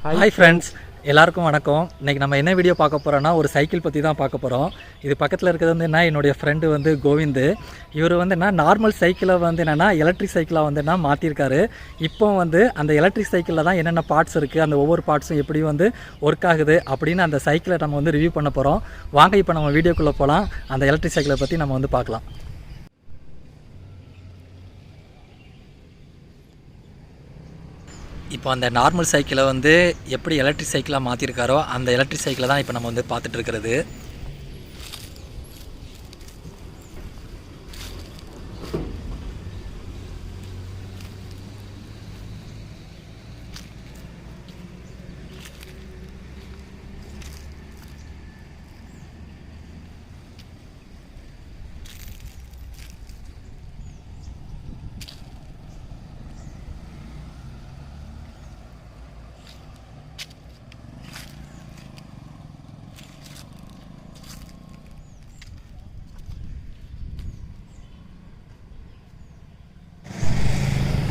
Hi friends, எல்லாருக்கும் வணக்கம். இன்றைக்கி நம்ம என்ன வீடியோ பார்க்க போகிறோன்னா ஒரு சைக்கிள் பற்றி தான் பார்க்க போகிறோம். இது பக்கத்தில் இருக்கிறது வந்து என்ன, என்னுடைய ஃப்ரெண்டு வந்து கோவிந்து. இவர் வந்து என்ன நார்மல் சைக்கிளை வந்து என்னென்னா எலக்ட்ரிக் சைக்கிளாக வந்து என்ன மாற்றிருக்காரு. இப்போ வந்து அந்த எலக்ட்ரிக் சைக்கிளில் தான் என்னென்ன பார்ட்ஸ் இருக்குது, அந்த ஒவ்வொரு பார்ட்ஸும் எப்படி வந்து ஒர்க் ஆகுது அப்படின்னு அந்த சைக்கிளை நம்ம வந்து ரிவ்யூ பண்ண போகிறோம். வாங்க இப்போ நம்ம வீடியோக்குள்ளே போகலாம். அந்த எலக்ட்ரிக் சைக்கிளை பற்றி நம்ம வந்து பார்க்கலாம். இப்போ அந்த நார்மல் சைக்கிளை வந்து எப்படி எலக்ட்ரிக் சைக்கிளாக மாற்றிருக்காரோ அந்த எலக்ட்ரிக் சைக்கிளை தான் இப்போ நம்ம வந்து பார்த்துட்டு இருக்கிறது.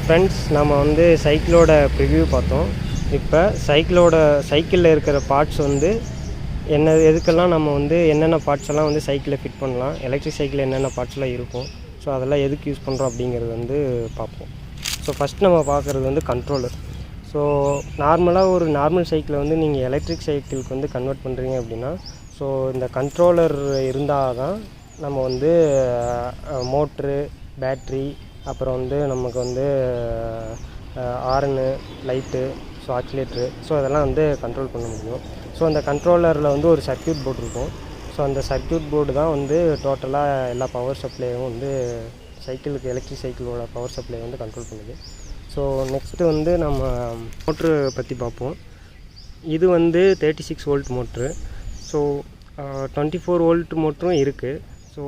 ஃப்ரெண்ட்ஸ், நம்ம வந்து சைக்கிளோட ப்ரிவ்யூ பார்த்தோம். இப்போ சைக்கிளில் இருக்கிற பார்ட்ஸ் வந்து எதுக்கெல்லாம் நம்ம வந்து என்னென்ன பார்ட்ஸ் எல்லாம் வந்து சைக்கிளில் ஃபிட் பண்ணலாம், எலக்ட்ரிக் சைக்கிளில் என்னென்ன பார்ட்ஸ்லாம் இருக்கும், ஸோ அதெல்லாம் எதுக்கு யூஸ் பண்ணுறோம் அப்படிங்கிறது வந்து பார்ப்போம். ஸோ ஃபஸ்ட் நம்ம பார்க்குறது வந்து கண்ட்ரோலர். ஸோ ஒரு நார்மல் சைக்கிளை வந்து நீங்கள் எலக்ட்ரிக் சைக்கிளுக்கு வந்து கன்வெர்ட் பண்ணுறீங்க அப்படின்னா, ஸோ இந்த கண்ட்ரோலர் இருந்தால் தான் நம்ம வந்து மோட்ரு, பேட்ரி, அப்புறம் வந்து நமக்கு வந்து horn, light, so accelerator, so அதெல்லாம் வந்து கண்ட்ரோல் பண்ண முடியும். ஸோ அந்த கண்ட்ரோலரில் வந்து ஒரு சர்க்யூட் போர்டு இருக்கும். ஸோ அந்த சர்க்யூட் போர்டு தான் வந்து டோட்டலாக எல்லா பவர் சப்ளையும் வந்து எலக்ட்ரிக் சைக்கிளோட பவர் சப்ளை வந்து கண்ட்ரோல் பண்ணுது. ஸோ நெக்ஸ்ட்டு வந்து நம்ம மோட்ரு பற்றி பார்ப்போம். இது வந்து 36 வோல்ட் மோட்ரு. ஸோ 24 வோல்ட் மோட்டரும் இருக்குது. ஸோ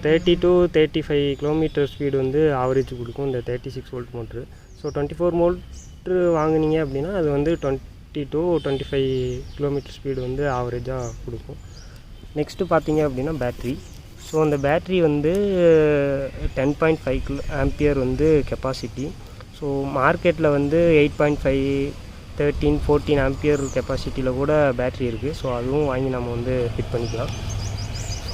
30 to 35 கிலோமீட்டர் ஸ்பீடு வந்து ஆவரேஜ் கொடுக்கும் இந்த 36 வோல்ட் மோட்ரு. ஸோ 24 மோட்ரு வாங்கினீங்க அப்படின்னா அது வந்து 20 to 25 கிலோமீட்டர் ஸ்பீடு வந்து ஆவரேஜாக கொடுக்கும். நெக்ஸ்ட்டு பார்த்தீங்க அப்படின்னா பேட்ரி. ஸோ அந்த பேட்ரி வந்து 10.5 ஆம்பியர் வந்து கெப்பாசிட்டி. ஸோ மார்க்கெட்டில் வந்து 8.5, 13, 14 ஆம்பியர் கெப்பாசிட்டியில் கூட பேட்ரி இருக்குது. ஸோ அதுவும் வாங்கி நம்ம வந்து ஃபிட் பண்ணிக்கலாம்.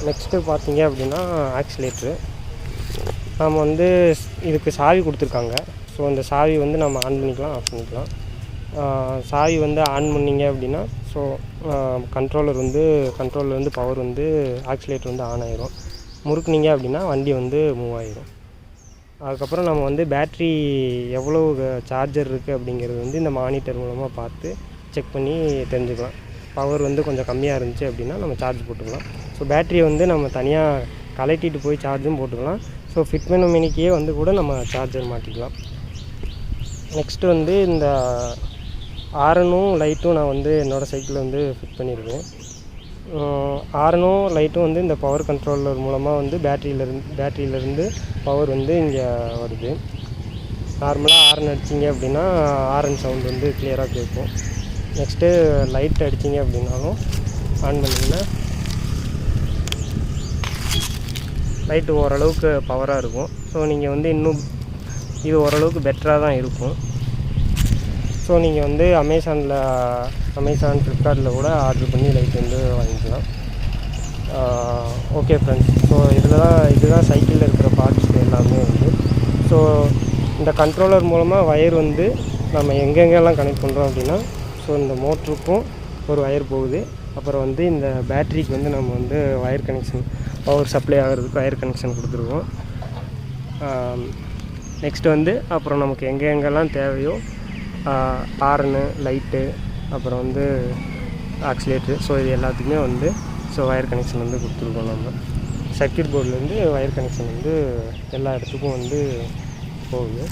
நெக்ஸ்ட்டு பார்த்தீங்க அப்படின்னா ஆக்சிலேட்ரு. நம்ம வந்து இதுக்கு சாவி கொடுத்துருக்காங்க. ஸோ அந்த சாவி வந்து நம்ம ஆன் பண்ணிக்கலாம், ஆஃப் பண்ணிக்கலாம். சாவி வந்து ஆன் பண்ணிங்க அப்படின்னா ஸோ கண்ட்ரோலர் வந்து பவர் வந்து ஆக்சிலேட்டர் வந்து ஆன் ஆகிரும். முறுக்குனிங்க அப்படின்னா வண்டி வந்து மூவ் ஆகிரும். அதுக்கப்புறம் நம்ம வந்து பேட்ரி எவ்வளோ சார்ஜர் இருக்குது அப்படிங்கிறது வந்து இந்த மானிட்டர் மூலமாக பார்த்து செக் பண்ணி தெரிஞ்சுக்கலாம். பவர் வந்து கொஞ்சம் கம்மியாக இருந்துச்சு அப்படின்னா நம்ம சார்ஜ் போட்டுக்கலாம். ஸோ பேட்டரியை வந்து நம்ம தனியாக கலட்டிட்டு போய் சார்ஜும் போட்டுக்கலாம். ஸோ ஃபிட் பண்ண மினிக்கையே வந்து கூட நம்ம சார்ஜர் மாட்டிக்கலாம். நெக்ஸ்ட்டு வந்து இந்த ஹாரனும் லைட்டும் நான் வந்து என்னோடய சைக்கிளில் வந்து ஃபிட் பண்ணியிருக்கேன். ஹாரனும் லைட்டும் வந்து இந்த பவர் கண்ட்ரோலர் மூலமாக வந்து பேட்டரியிலேருந்து பவர் வந்து இங்கே வருது. நார்மலாக ஹாரன் அடிச்சிங்க அப்படின்னா ஹாரன் சவுண்ட் வந்து கிளியராக கேட்கும். நெக்ஸ்ட்டு லைட் அடிச்சிங்க அப்படின்னாலும் ஆன் பண்ணிங்கன்னா லைட்டு ஓரளவுக்கு பவராக இருக்கும். ஸோ நீங்கள் வந்து இன்னும் இது ஓரளவுக்கு பெட்டராக தான் இருக்கும். ஸோ நீங்கள் வந்து அமேசான், ஃப்ளிப்கார்ட்டில் கூட ஆர்டர் பண்ணி லைட் வந்து வாங்கிக்கலாம். ஓகே ஃப்ரெண்ட்ஸ், ஸோ இதுதான் சைக்கிளில் இருக்கிற பார்ட்ஸ் எல்லாமே வந்து. ஸோ இந்த கண்ட்ரோலர் மூலமாக வயர் வந்து நம்ம எங்கெங்கெல்லாம் கனெக்ட் பண்ணுறோம் அப்படின்னா, ஸோ இந்த மோட்டருக்கும் ஒரு வயர் போகுது. அப்புறம் வந்து இந்த பேட்ரிக்கு வந்து நம்ம வந்து வயர் கனெக்ஷன், பவர் சப்ளை ஆகிறதுக்கு வயர் கனெக்ஷன் கொடுத்துருக்கோம். நெக்ஸ்ட்டு வந்து அப்புறம் நமக்கு எங்கெங்கெல்லாம் தேவையோ ஹார்னு, லைட்டு, அப்புறம் வந்து ஆக்சிலேட்ரு, ஸோ இது எல்லாத்துக்குமே வந்து வயர் கனெக்ஷன் வந்து கொடுத்துருக்கோம். நம்ம சர்க்யூட் போர்ட்லேருந்து வயர் கனெக்ஷன் வந்து எல்லா இடத்துக்கும் வந்து போகுது.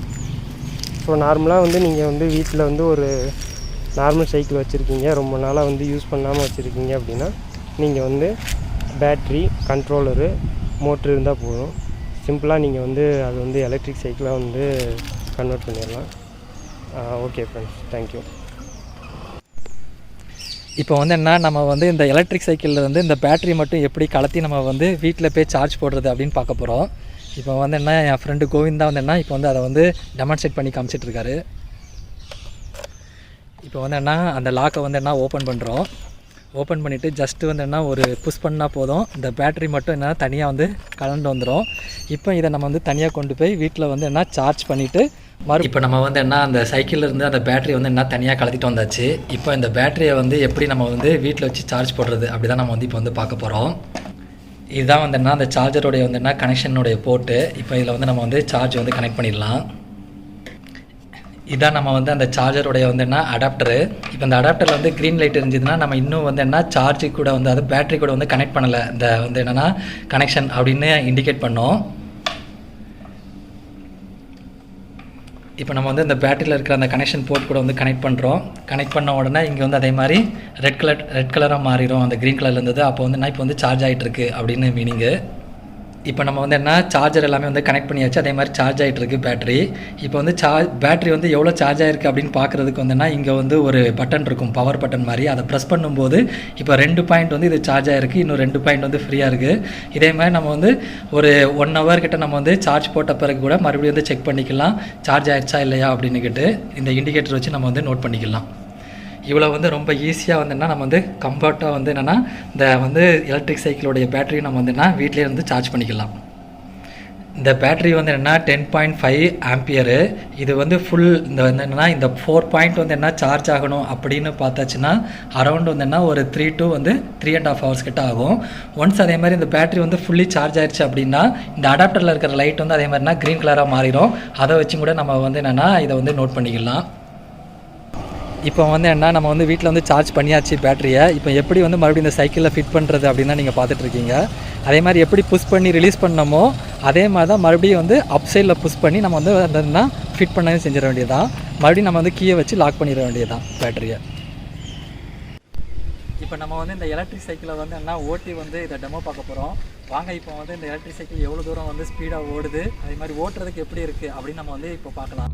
ஸோ நார்மலாக வந்து நீங்கள் வந்து வீட்டில் வந்து ஒரு நார்மல் சைக்கிள் வச்சுருக்கீங்க, ரொம்ப நாளாக வந்து யூஸ் பண்ணாமல் வச்சுருக்கீங்க அப்படின்னா நீங்கள் வந்து பேட்ரி, கண்ட்ரோலரு, மோட்ரு இருந்தால் போதும். சிம்பிளாக நீங்கள் வந்து அது வந்து எலக்ட்ரிக் சைக்கிளாக வந்து கன்வெர்ட் பண்ணிடலாம். Okay friends, thank you. இப்போ வந்து என்ன, நம்ம வந்து இந்த எலக்ட்ரிக் சைக்கிளில் வந்து இந்த பேட்ரி மட்டும் எப்படி கலத்தி நம்ம வந்து வீட்டில் போய் சார்ஜ் போடுறது அப்படின்னு பார்க்க போகிறோம். இப்போ வந்து என்ன, என் ஃப்ரெண்டு கோவிந்தா வந்து என்ன இப்போ வந்து அதை வந்து டெமான்ஸ்ட்ரேட் பண்ணி காமிச்சிட்ருக்காரு. இப்போ வந்து என்ன அந்த லாக்கை வந்து என்ன ஓப்பன் பண்ணுறோம். ஓப்பன் பண்ணிவிட்டு ஜஸ்ட்டு வந்து என்ன ஒரு புஷ் பண்ணால் போதும். இந்த பேட்ரி மட்டும் என்ன தனியாக வந்து கலந்து வந்துடும். இப்போ இதை நம்ம வந்து தனியாக கொண்டு போய் வீட்டில் வந்து என்ன சார்ஜ் பண்ணிவிட்டு இப்போ நம்ம வந்து என்ன அந்த சைக்கிள்லேருந்து அந்த பேட்டரி வந்து என்ன தனியாக கலத்திட்டு வந்தாச்சு. இப்போ இந்த பேட்டரியை வந்து எப்படி நம்ம வந்து வீட்டில் வச்சு சார்ஜ் போடுறது அப்படி தான் நம்ம வந்து இப்போ வந்து பார்க்க போகிறோம். இதுதான் வந்து என்ன அந்த சார்ஜருடைய வந்து என்ன கனெக்ஷனுடைய போர்ட்டு. இப்போ இதில் வந்து நம்ம வந்து சார்ஜ் வந்து கனெக்ட் பண்ணிடலாம். இதான் நம்ம வந்து அந்த சார்ஜருடைய வந்து என்ன அடாப்டரு. இப்போ இந்த அடாப்டரில் வந்து க்ரீன் லைட் இருந்துச்சுன்னா நம்ம இன்னும் வந்து என்ன சார்ஜு கூட வந்து அது பேட்டரி கூட வந்து கனெக்ட் பண்ணலை, இந்த வந்து என்னென்னா கனெக்ஷன் அப்படின்னு இண்டிகேட் பண்ணோம். இப்போ நம்ம வந்து இந்த பேட்டரியில் இருக்கிற அந்த கனெக்ஷன் போர்ட் கூட வந்து கனெக்ட் பண்ணுறோம். கனெக்ட் பண்ண உடனே இங்கே வந்து அதே மாதிரி ரெட் கலராக மாறிடும். அந்த க்ரீன் கலரில் இருந்தது. அப்போ வந்து நான் இப்போ வந்து சார்ஜ் ஆகிட்டுருக்கு அப்படின்னு மீனிங்கு. இப்போ நம்ம வந்து என்ன சார்ஜர் எல்லாமே வந்து கனெக்ட் பண்ணியாச்சு. அதே மாதிரி சார்ஜ் ஆகிட்டு இருக்குது பேட்டரி. இப்போ வந்து பேட்டரி வந்து எவ்வளோ சார்ஜ் ஆகிருக்கு அப்படின்னு பார்க்குறதுக்கு வந்துன்னா இங்கே வந்து ஒரு பட்டன் இருக்கும், பவர் பட்டன் மாதிரி. அதை ப்ரெஸ் பண்ணும்போது இப்போ 2 பாயிண்ட் வந்து இது சார்ஜ் ஆகிருக்கு, இன்னும் 2 பாயிண்ட் வந்து ஃப்ரீயாக இருக்குது. இதே மாதிரி நம்ம வந்து ஒரு 1 ஹவர் கிட்ட நம்ம வந்து சார்ஜ் போட்ட பிறகு கூட மறுபடியும் வந்து செக் பண்ணிக்கலாம் சார்ஜ் ஆகிடுச்சா இல்லையா அப்படின்னுக்கிட்டு. இந்த இண்டிகேட்டர் வச்சு நம்ம வந்து நோட் பண்ணிக்கலாம். இவ்வளோ வந்து ரொம்ப ஈஸியாக வந்துன்னா நம்ம வந்து கம்ஃபர்ட்டாக வந்து என்னென்னா இந்த வந்து எலக்ட்ரிக் சைக்கிளோடைய பேட்டரியை நம்ம வந்துன்னா வீட்டிலே இருந்து சார்ஜ் பண்ணிக்கலாம். இந்த பேட்டரி வந்து என்னென்னா 10.5 ஆம்பியரு. இது வந்து ஃபுல் இந்த வந்து என்னென்னா இந்த 4 பாயிண்ட் வந்து என்ன சார்ஜ் ஆகணும் அப்படின்னு பார்த்தாச்சுன்னா அரௌண்ட் வந்து என்ன ஒரு 3 to 3.5 hours கிட்ட ஆகும். ஒன்ஸ் அதே மாதிரி இந்த பேட்டரி வந்து ஃபுல்லி சார்ஜ் ஆயிடுச்சு அப்படின்னா இந்த அடாப்டரில் இருக்கிற லைட் வந்து அதே மாதிரினா க்ரீன் கலராக மாறிடும். அதை வச்சு கூட நம்ம வந்து என்னென்னா இதை வந்து நோட் பண்ணிக்கலாம். இப்போ வந்து என்ன நம்ம வந்து வீட்டில் வந்து சார்ஜ் பண்ணியாச்சு பேட்டரியை. இப்போ எப்படி வந்து மறுபடியும் இந்த சைக்கிளில் ஃபிட் பண்ணுறது அப்படின்னு தான் நீங்கள் பார்த்துட்ருக்கீங்க. அதே மாதிரி எப்படி புஷ் பண்ணி ரிலீஸ் பண்ணமோ அதே மாதிரி தான் மறுபடியும் வந்து அப் சைடில் புஷ் பண்ணி நம்ம வந்து அந்த ஃபிட் பண்ணவே செஞ்சிட வேண்டியதான். மறுபடியும் நம்ம வந்து கீயை வச்சு லாக் பண்ணிட வேண்டியதான் பேட்டரியை. இப்போ நம்ம வந்து இந்த எலக்ட்ரிக் சைக்கிளை வந்து என்ன ஓட்டி வந்து இதை டெமோ பார்க்க போகிறோம். வாங்க இப்போ வந்து இந்த எலக்ட்ரிக் சைக்கிள் எவ்வளோ தூரம் வந்து ஸ்பீடாக ஓடுது, அதே மாதிரி ஓட்டுறதுக்கு எப்படி இருக்குது அப்படின்னு நம்ம வந்து இப்போ பார்க்கலாம்.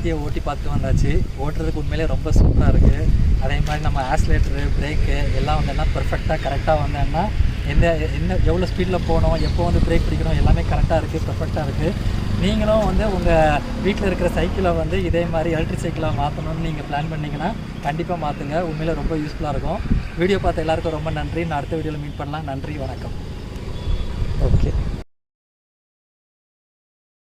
எல்லாத்தையும் ஓட்டி பார்த்துட்டு வந்தாச்சு. ஓட்டுறதுக்கு உண்மையிலே ரொம்ப சூப்பராக இருக்குது. அதே மாதிரி நம்ம ஆக்சிலேட்டரு, பிரேக்கு எல்லாம் வந்தோன்னா பர்ஃபெக்டாக கரெக்டாக வந்தோன்னா எவ்வளோ ஸ்பீடில் போகணும், எப்போ வந்து பிரேக் பிடிக்கணும் எல்லாமே கரெக்டாக இருக்குது, பர்ஃபெக்டாக இருக்குது. நீங்களும் வந்து உங்கள் வீட்டில் இருக்கிற சைக்கிளை வந்து இதே மாதிரி எலக்ட்ரிக் சைக்கிளாக மாற்றணும்னு நீங்கள் பிளான் பண்ணிங்கன்னா கண்டிப்பாக மாற்றுங்க. உண்மையிலே ரொம்ப யூஸ்ஃபுல்லாக இருக்கும். வீடியோ பார்த்த எல்லாருக்கும் ரொம்ப நன்றி. நான் அடுத்த வீடியோவில் மீட் பண்ணலாம். நன்றி, வணக்கம். ஓகே.